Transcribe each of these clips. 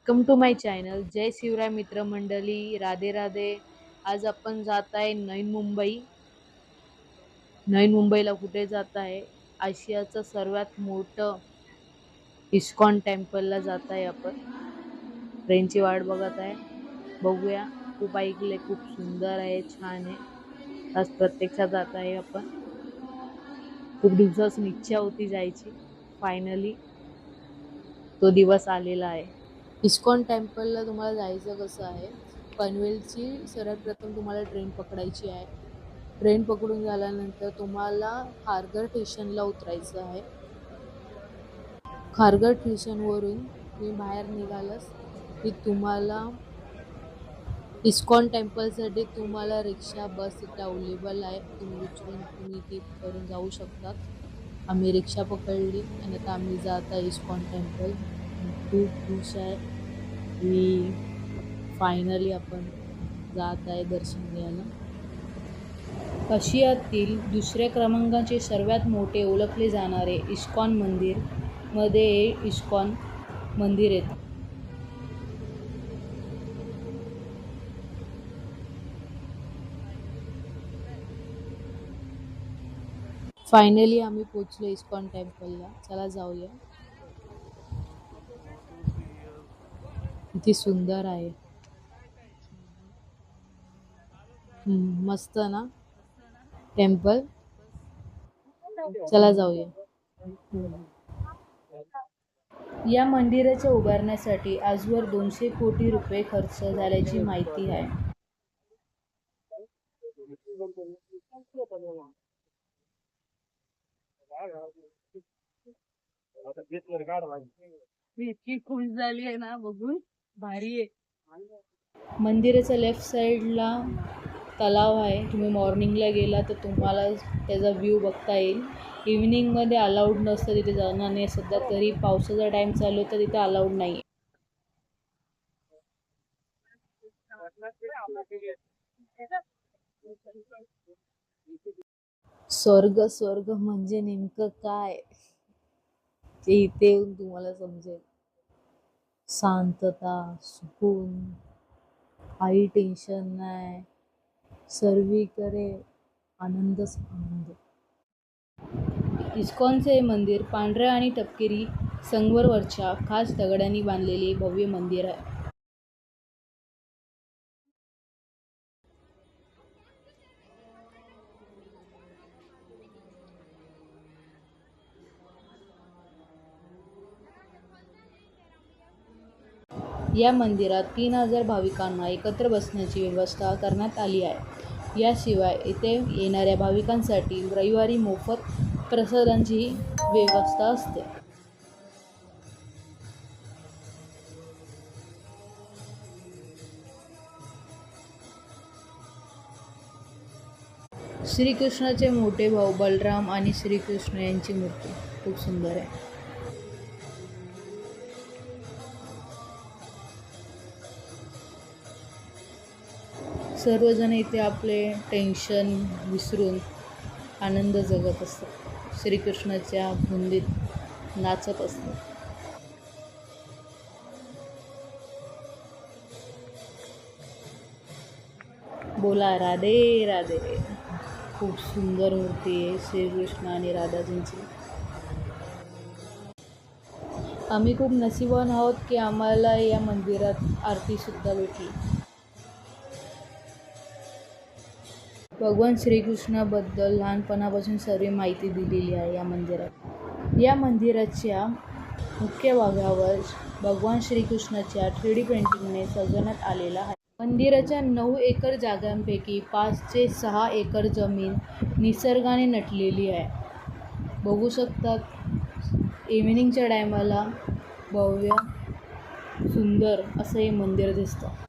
Welcome to my channel. जय शिवराय मित्रमंडळी, राधे राधे. आज आपण जात आहे नवीन मुंबईला. कुठे जात आहे? आशियाचं सर्वात मोठं इस्कॉन टेम्पलला जात आहे आपण. ट्रेनची वाट बघत आहे, बघूया. खूप ऐकले, खूप सुंदर आहे, छान आहे. आज प्रत्यक्षात जात आहे आपण. खूप दिवसापासून इच्छा होती जायची, फायनली तो दिवस आलेला आहे. इस्कॉन टेम्पलला तुम्हाला जायचं कसं आहे, पनवेलची सर्वात प्रथम तुम्हाला ट्रेन पकडायची आहे. ट्रेन पकडून झाल्यानंतर तुम्हाला खारघर स्टेशनला उतरायचं आहे. खारघर स्टेशनवरून तुम्ही बाहेर निघालास की तुम्हाला इस्कॉन टेम्पलसाठी तुम्हाला रिक्षा, बस इथे अवेलेबल आहे. तुम्ही उचलून तुम्ही तिथपर्यंत जाऊ शकतात. आम्ही रिक्षा पकडली आणि आता आम्ही जात आहे इस्कॉन टेम्पल. खूप खुश आहे की फायनली आपण जात आहे दर्शन घ्यायला. आशियातील दुसऱ्या क्रमांकाचे सर्वात मोठे ओळखले जाणारे इस्कॉन मंदिर मध्ये इस्कॉन मंदिर येते. फायनली आम्ही पोचलो इस्कॉन टेम्पलला. चला जाऊया. किती सुंदर आहे. मस्त ना टेम्पल. चला जाऊया. या मंदिराच्या उभारण्यासाठी आजवर 200 कोटी रुपये खर्च झाल्याची माहिती आहे. मी इतकी खुश झाली आहे ना बघून, भारी आहे. मंदिराच्या लेफ्ट साईडला तलाव आहे. तुम्ही मॉर्निंगला गेला तर तुम्हाला त्याचा व्ह्यू बघता येईल. इव्हिनिंगमध्ये अलाउड नसतं तिथे जाणं, आणि सध्या तरी पावसाचा टाईम चालू आहे तर तिथे अलाउड नाही आहे. स्वर्ग स्वर्ग म्हणजे नेमकं काय ते इथे येऊन तुम्हाला समजेल. शांतता, सुकून, काही टेन्शन नाही, सर्वीकडे आनंदच आनंद. इस्कॉनचे हे मंदिर पांढऱ्या आणि तपकिरी संगमरवरच्या खास दगडांनी बांधलेले भव्य मंदिर आहे. या मंदिरात 3000 भाविकांना एकत्र बसण्याची व्यवस्था करण्यात आली आहे. याशिवाय येथे येणाऱ्या भाविकांसाठी रविवारी मोफत प्रसादांची व्यवस्था असते. श्रीकृष्णाचे मोठे भाऊ बलराम आणि श्रीकृष्ण यांची मूर्ती खूप सुंदर आहे. सर्वजण इथे आपले टेन्शन विसरून आनंद जगत असतात. श्रीकृष्णाच्या धुंदीत नाचत असतात. बोला राधे राधे. खूप सुंदर मूर्ती आहे श्रीकृष्ण आणि राधाजींची. आम्ही खूप नशिबवान आहोत की आम्हाला या मंदिरात आरतीसुद्धा भेटली. भगवान श्रीकृष्णाबद्दल लहानपणापासून सर्व माहिती दिलेली आहे या मंदिरात. या मंदिराच्या मुख्य भागावर भगवान श्रीकृष्णाच्या 3D पेंटिंगने सजवण्यात आलेला आहे. मंदिराच्या 9 एकर जागांपैकी 5 ते 6 एकर जमीन निसर्गाने नटलेली आहे. बघू शकतात इव्हिनिंगच्या टायमाला भव्य सुंदर असं हे मंदिर दिसतं.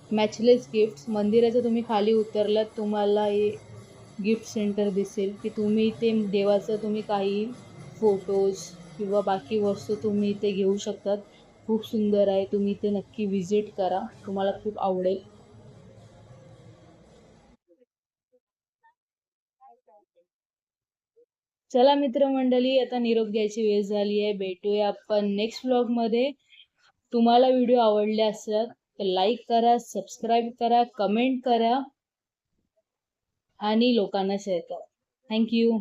मॅचलेस गिफ्ट्स. मंदिराचं तुम्ही खाली उतरलात तुम्हाला हे गिफ्ट सेंटर दिसेल की तुम्ही इथे देवाचं तुम्ही काही फोटोज किंवा बाकी वस्तू तुम्ही इथे घेऊ शकतात. खूप सुंदर आहे. तुम्ही इथे नक्की विजिट करा, तुम्हाला खूप आवडेल. चला मित्रमंडळी, आता निरोप घ्यायची वेळ झाली आहे. भेटूया आपण नेक्स्ट व्लॉग मध्ये. तुम्हाला व्हिडिओ आवडले असल्यास तर लाईक करा, सबस्क्राईब करा, कमेंट करा आणि लोकांना शेअर करा. थँक्यू.